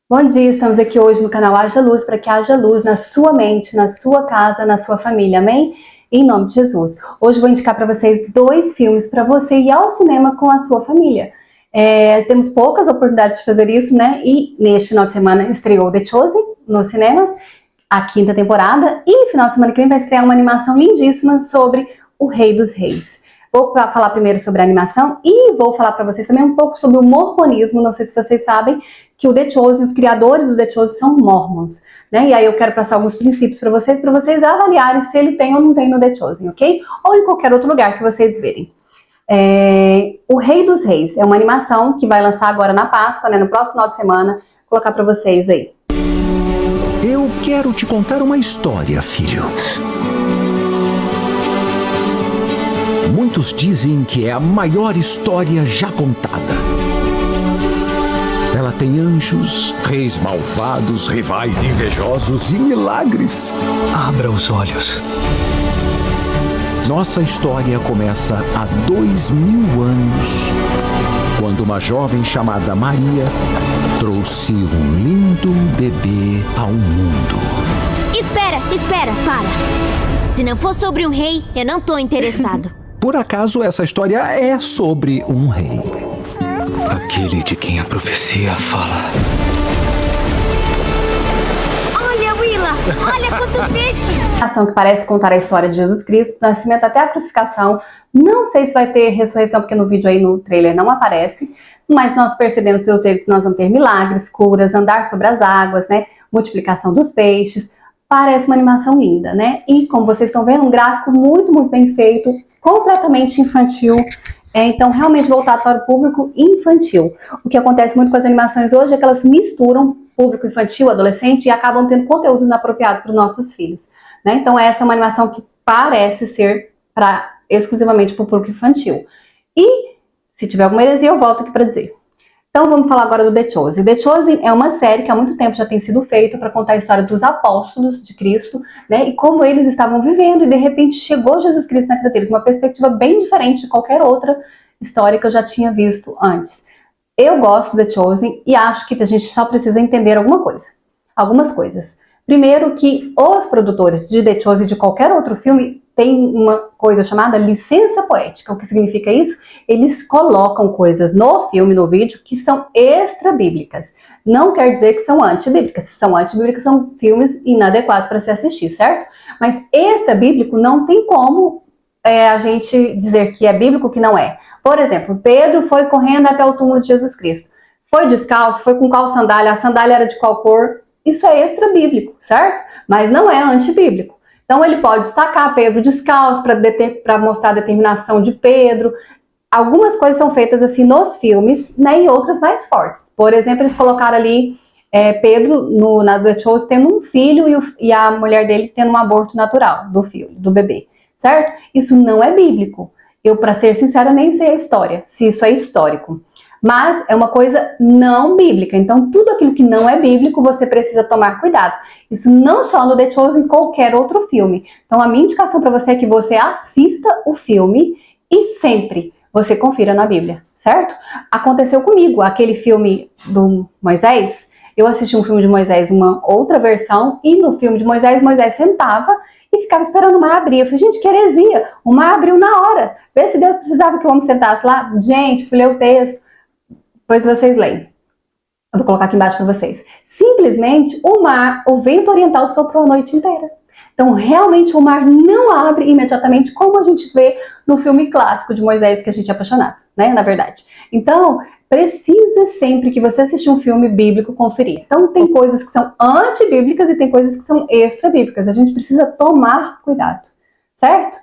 Bom dia, estamos aqui hoje no canal Haja Luz, para que haja luz na sua mente, na sua casa, na sua família, amém? Em nome de Jesus. Hoje vou indicar para vocês 2 filmes para você ir ao cinema com a sua família. Temos poucas oportunidades de fazer isso, né? E neste final de semana estreou The Chosen nos cinemas, a 5ª temporada, e final de semana que vem vai estrear uma animação lindíssima sobre o Rei dos Reis. Vou falar primeiro sobre a animação e vou falar para vocês também um pouco sobre o mormonismo. Não sei se vocês sabem que o The Chosen, os criadores do The Chosen são mormons, né? E aí eu quero passar alguns princípios para vocês avaliarem se ele tem ou não tem no The Chosen, ok? Ou em qualquer outro lugar que vocês verem. O Rei dos Reis é uma animação que vai lançar agora na Páscoa, né? No próximo final de semana. Vou colocar para vocês aí. Eu quero te contar uma história, filho. Muitos dizem que é a maior história já contada. Ela tem anjos, reis malvados, rivais invejosos e milagres. Abra os olhos. Nossa história começa há 2000 anos, quando uma jovem chamada Maria trouxe um lindo bebê ao mundo. Espera, para. Se não for sobre um rei, eu não tô interessado. Por acaso, essa história é sobre um rei. Aquele de quem a profecia fala. Olha, Willa! Olha quanto peixe! A ação que parece contar a história de Jesus Cristo, do nascimento até a crucificação. Não sei se vai ter ressurreição, porque no vídeo aí, no trailer, não aparece. Mas nós percebemos pelo trailer que nós vamos ter milagres, curas, andar sobre as águas, né? Multiplicação dos peixes. Parece uma animação linda, né? E como vocês estão vendo, um gráfico muito, muito bem feito, completamente infantil. Então, realmente voltado para o público infantil. O que acontece muito com as animações hoje é que elas misturam público infantil, adolescente, e acabam tendo conteúdos inapropriados para os nossos filhos, né? Então, essa é uma animação que parece ser exclusivamente para o público infantil. E, se tiver alguma heresia, eu volto aqui para dizer. Então vamos falar agora do The Chosen. O The Chosen é uma série que há muito tempo já tem sido feita para contar a história dos apóstolos de Cristo, né? E como eles estavam vivendo e de repente chegou Jesus Cristo na vida deles, uma perspectiva bem diferente de qualquer outra história que eu já tinha visto antes. Eu gosto do The Chosen e acho que a gente só precisa entender algumas coisas. Primeiro que os produtores de The Chosen e de qualquer outro filme têm uma coisa chamada licença poética. O que significa isso? Eles colocam coisas no filme, no vídeo, que são extra-bíblicas. Não quer dizer que são antibíblicas. Se são antibíblicas, são filmes inadequados para se assistir, certo? Mas extra-bíblico não tem como a gente dizer que é bíblico, que não é. Por exemplo, Pedro foi correndo até o túmulo de Jesus Cristo. Foi descalço, foi com qual sandália, a sandália era de qual cor. Isso é extra-bíblico, certo? Mas não é antibíblico. Então ele pode destacar Pedro descalço para mostrar a determinação de Pedro. Algumas coisas são feitas assim nos filmes, né, e outras mais fortes. Por exemplo, eles colocaram ali Pedro na The Chosen tendo um filho e a mulher dele tendo um aborto natural do filho, do bebê, certo? Isso não é bíblico. Eu, para ser sincera, nem sei a história, se isso é histórico. Mas é uma coisa não bíblica. Então, tudo aquilo que não é bíblico, você precisa tomar cuidado. Isso não só no The Chosen, em qualquer outro filme. Então, a minha indicação para você é que você assista o filme e sempre você confira na Bíblia, certo? Aconteceu comigo, aquele filme do Moisés. Eu assisti um filme de Moisés, uma outra versão, e no filme de Moisés, Moisés sentava e ficava esperando o mar abrir. Eu falei, gente, que heresia! O mar abriu na hora. Vê se Deus precisava que o homem sentasse lá. Gente, fui ler o texto. Depois vocês leem. Eu vou colocar aqui embaixo para vocês. Simplesmente o vento oriental soprou a noite inteira. Então, realmente, o mar não abre imediatamente, como a gente vê no filme clássico de Moisés, que a gente é apaixonado, né? Na verdade. Então, precisa sempre que você assistir um filme bíblico conferir. Então, tem coisas que são antibíblicas e tem coisas que são extra-bíblicas. A gente precisa tomar cuidado, certo?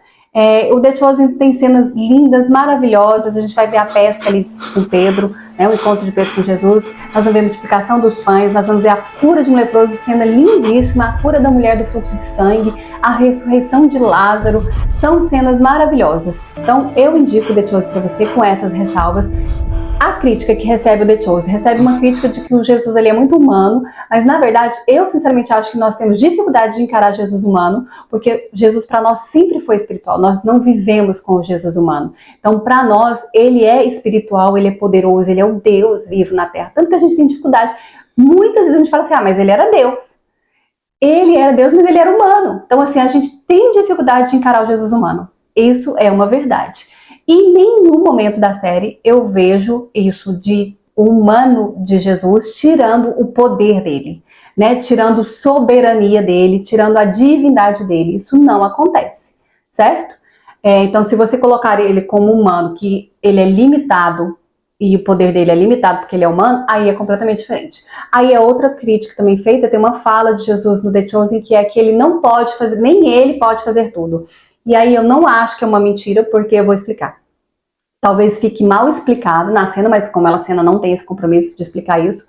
O The Chosen tem cenas lindas, maravilhosas. A gente vai ver a pesca ali com Pedro, né, o encontro de Pedro com Jesus. Nós vamos ver a multiplicação dos pães, nós vamos ver a cura de um leproso, cena lindíssima, a cura da mulher do fluxo de sangue, a ressurreição de Lázaro. São cenas maravilhosas. Então, eu indico o The Chosen para você com essas ressalvas. A crítica que recebe o The Chosen recebe uma crítica de que o Jesus ali é muito humano, mas na verdade eu sinceramente acho que nós temos dificuldade de encarar Jesus humano, porque Jesus para nós sempre foi espiritual, nós não vivemos com o Jesus humano. Então para nós ele é espiritual, ele é poderoso, ele é o Deus vivo na terra, tanto que a gente tem dificuldade Muitas vezes a gente fala assim, mas ele era Deus. Ele era Deus, mas ele era humano. Então, assim, a gente tem dificuldade de encarar o Jesus humano. Isso é uma verdade. E em nenhum momento da série eu vejo isso de o humano de Jesus tirando o poder dele, né? Tirando a soberania dele, tirando a divindade dele. Isso não acontece, certo? Então, se você colocar ele como humano, que ele é limitado e o poder dele é limitado porque ele é humano, aí é completamente diferente. Aí é outra crítica também feita, tem uma fala de Jesus no The Chosen que é que ele não pode fazer, nem ele pode fazer tudo. E aí eu não acho que é uma mentira, porque eu vou explicar. Talvez fique mal explicado na cena, mas como a cena não tem esse compromisso de explicar isso,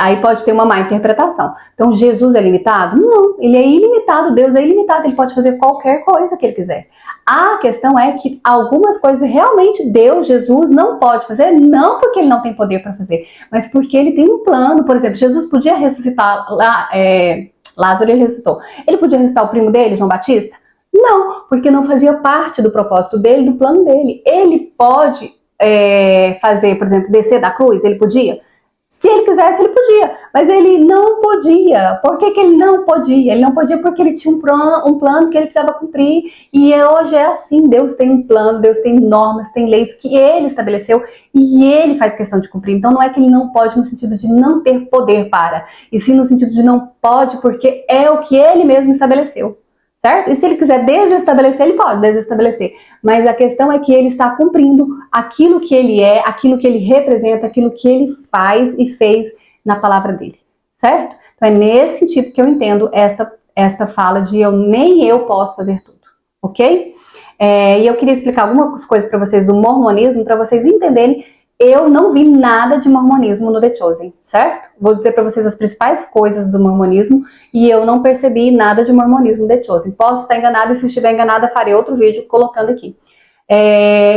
aí pode ter uma má interpretação. Então, Jesus é limitado? Não, ele é ilimitado, Deus é ilimitado, ele pode fazer qualquer coisa que ele quiser. A questão é que algumas coisas realmente Deus, Jesus, não pode fazer, não porque ele não tem poder para fazer, mas porque ele tem um plano. Por exemplo, Jesus podia ressuscitar Lázaro, ele ressuscitou. Ele podia ressuscitar o primo dele, João Batista? Não, porque não fazia parte do propósito dele, do plano dele. Ele pode fazer, por exemplo, descer da cruz? Ele podia? Se ele quisesse, ele podia, mas ele não podia. Por que ele não podia? Ele não podia porque ele tinha um plano que ele precisava cumprir. E hoje é assim, Deus tem um plano, Deus tem normas, tem leis que ele estabeleceu e ele faz questão de cumprir. Então não é que ele não pode no sentido de não ter poder para, e sim no sentido de não pode porque é o que ele mesmo estabeleceu. Certo? E se ele quiser desestabelecer, ele pode desestabelecer. Mas a questão é que ele está cumprindo aquilo que ele é, aquilo que ele representa, aquilo que ele faz e fez na palavra dele. Certo? Então é nesse sentido que eu entendo esta fala de nem eu posso fazer tudo. Ok? E eu queria explicar algumas coisas para vocês do mormonismo, para vocês entenderem. Eu não vi nada de mormonismo no The Chosen, certo? Vou dizer para vocês as principais coisas do mormonismo e eu não percebi nada de mormonismo no The Chosen. Posso estar enganada e se estiver enganada farei outro vídeo colocando aqui.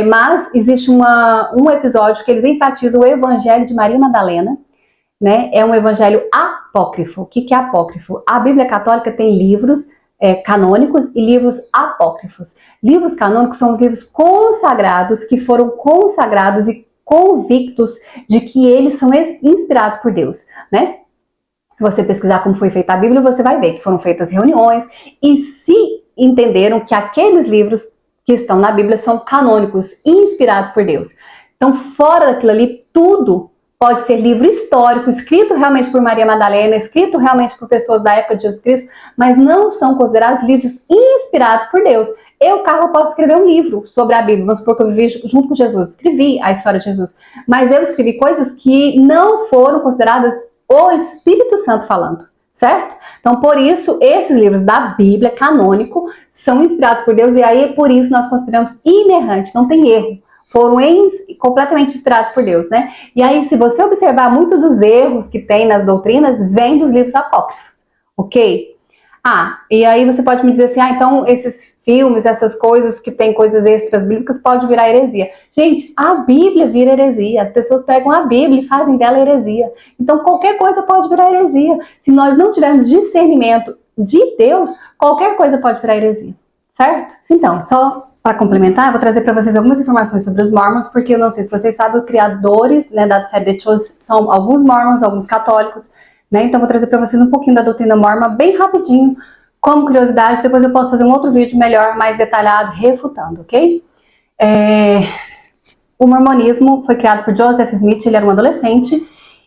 Mas existe um episódio que eles enfatizam o evangelho de Maria Madalena, né? É um evangelho apócrifo. O que é apócrifo? A Bíblia Católica tem livros canônicos e livros apócrifos. Livros canônicos são os livros consagrados que foram consagrados e convictos de que eles são inspirados por Deus, né? Se você pesquisar como foi feita a Bíblia, você vai ver que foram feitas reuniões e se entenderam que aqueles livros que estão na Bíblia são canônicos, inspirados por Deus. Então, fora daquilo ali, tudo pode ser livro histórico, escrito realmente por Maria Madalena, escrito realmente por pessoas da época de Jesus Cristo, mas não são considerados livros inspirados por Deus. Eu, Carla, posso escrever um livro sobre a Bíblia, vamos supor que eu vivi junto com Jesus, escrevi a história de Jesus, mas eu escrevi coisas que não foram consideradas o Espírito Santo falando, certo? Então, por isso, esses livros da Bíblia, canônico, são inspirados por Deus e aí, por isso, nós consideramos inerrante, não tem erro. Foram completamente inspirados por Deus, né? E aí, se você observar, muito dos erros que tem nas doutrinas, vem dos livros apócrifos, ok? E aí você pode me dizer assim, então esses filmes, essas coisas que tem coisas extras bíblicas, pode virar heresia. Gente, a Bíblia vira heresia. As pessoas pegam a Bíblia e fazem dela heresia. Então qualquer coisa pode virar heresia. Se nós não tivermos discernimento de Deus, qualquer coisa pode virar heresia. Certo? Então, só para complementar, eu vou trazer para vocês algumas informações sobre os Mormons, porque eu não sei se vocês sabem, os criadores, né, da série The Chosen são alguns Mormons, alguns católicos, né? Então vou trazer para vocês um pouquinho da doutrina mormon bem rapidinho, como curiosidade, depois eu posso fazer um outro vídeo melhor, mais detalhado, refutando, ok? O mormonismo foi criado por Joseph Smith, ele era um adolescente,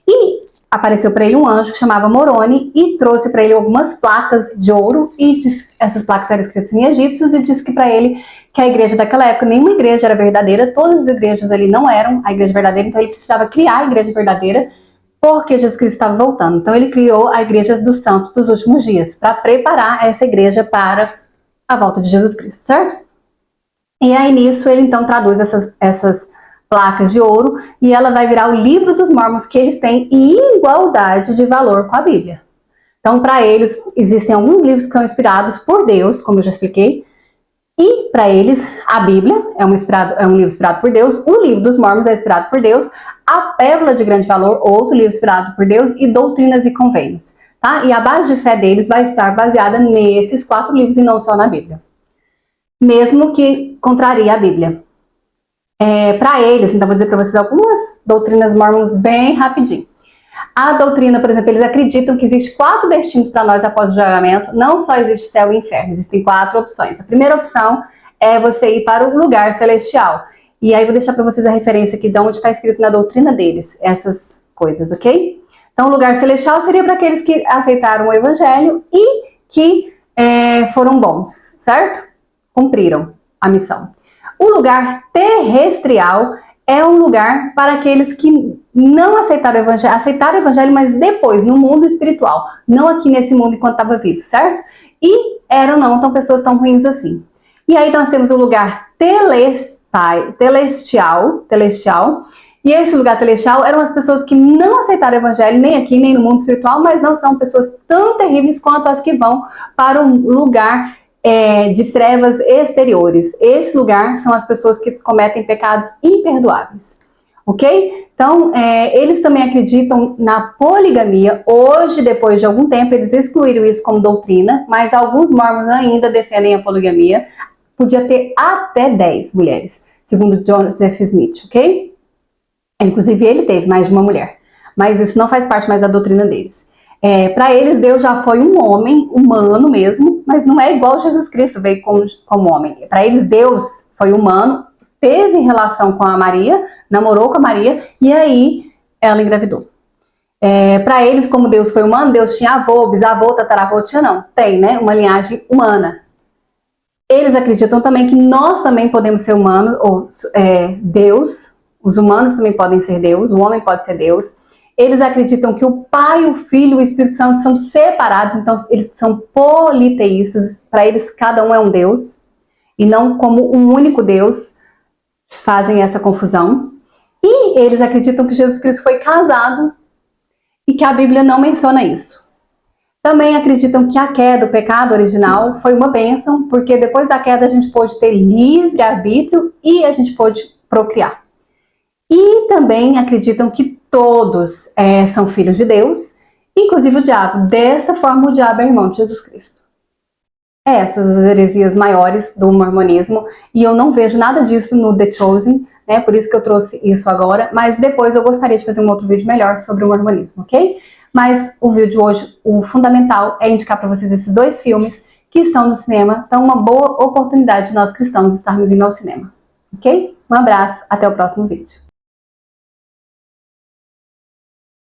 e apareceu para ele um anjo que chamava Moroni, e trouxe para ele algumas placas de ouro, e essas placas eram escritas em egípcios, e disse que para ele que a igreja daquela época, nenhuma igreja era verdadeira, todas as igrejas ali não eram a igreja verdadeira, então ele precisava criar a igreja verdadeira, porque Jesus Cristo estava voltando. Então ele criou a Igreja dos Santos dos Últimos Dias, para preparar essa igreja para a volta de Jesus Cristo, certo? E aí nisso ele então traduz essas placas de ouro, e ela vai virar o livro dos Mormons, que eles têm em igualdade de valor com a Bíblia. Então para eles existem alguns livros que são inspirados por Deus, como eu já expliquei, e para eles a Bíblia é um livro inspirado por Deus, o livro dos Mormons é inspirado por Deus, a Pérola de Grande Valor, outro livro inspirado por Deus, e Doutrinas e Convênios, tá? E a base de fé deles vai estar baseada nesses 4 livros e não só na Bíblia, mesmo que contraria a Bíblia. Para eles, então vou dizer para vocês algumas doutrinas mormons bem rapidinho. A doutrina, por exemplo, eles acreditam que existe 4 destinos para nós após o julgamento. Não só existe céu e inferno, existem 4 opções. A primeira opção é você ir para o lugar celestial. E aí eu vou deixar para vocês a referência aqui de onde está escrito na doutrina deles, essas coisas, ok? Então, o lugar celestial seria para aqueles que aceitaram o evangelho e que foram bons, certo? Cumpriram a missão. O lugar terrestrial é um lugar para aqueles que não aceitaram o evangelho, mas depois, no mundo espiritual, não aqui nesse mundo enquanto estava vivo, certo? E eram não tão pessoas tão ruins assim. E aí nós temos o lugar celestial, e esse lugar celestial eram as pessoas que não aceitaram o evangelho, nem aqui, nem no mundo espiritual, mas não são pessoas tão terríveis quanto as que vão para um lugar de trevas exteriores. Esse lugar são as pessoas que cometem pecados imperdoáveis, ok? Então, eles também acreditam na poligamia. Hoje, depois de algum tempo, eles excluíram isso como doutrina, mas alguns mormons ainda defendem a poligamia. Podia ter até 10 mulheres, segundo Joseph Smith, ok? Inclusive, ele teve mais de uma mulher, mas isso não faz parte mais da doutrina deles. Para eles, Deus já foi um homem, humano mesmo, mas não é igual Jesus Cristo veio como homem. Para eles, Deus foi humano, teve relação com a Maria, namorou com a Maria, e aí ela engravidou. Para eles, como Deus foi humano, Deus tinha avô, bisavô, tataravô, tinha não. Tem, né? Uma linhagem humana. Eles acreditam também que nós também podemos ser humanos, ou Deus. Os humanos também podem ser Deus, o homem pode ser Deus. Eles acreditam que o Pai, o Filho e o Espírito Santo são separados, então eles são politeístas. Para eles, cada um é um Deus, e não como um único Deus. Fazem essa confusão. E eles acreditam que Jesus Cristo foi casado e que a Bíblia não menciona isso. Também acreditam que a queda, o pecado original, foi uma bênção, porque depois da queda a gente pôde ter livre-arbítrio e a gente pôde procriar. E também acreditam que todos são filhos de Deus, inclusive o diabo. Dessa forma, o diabo é irmão de Jesus Cristo. Essas as heresias maiores do mormonismo, e eu não vejo nada disso no The Chosen, né? Por isso que eu trouxe isso agora, mas depois eu gostaria de fazer um outro vídeo melhor sobre o mormonismo, ok? Mas o vídeo de hoje, o fundamental é indicar para vocês esses 2 filmes que estão no cinema, então uma boa oportunidade de nós cristãos estarmos indo ao cinema, ok? Um abraço, até o próximo vídeo.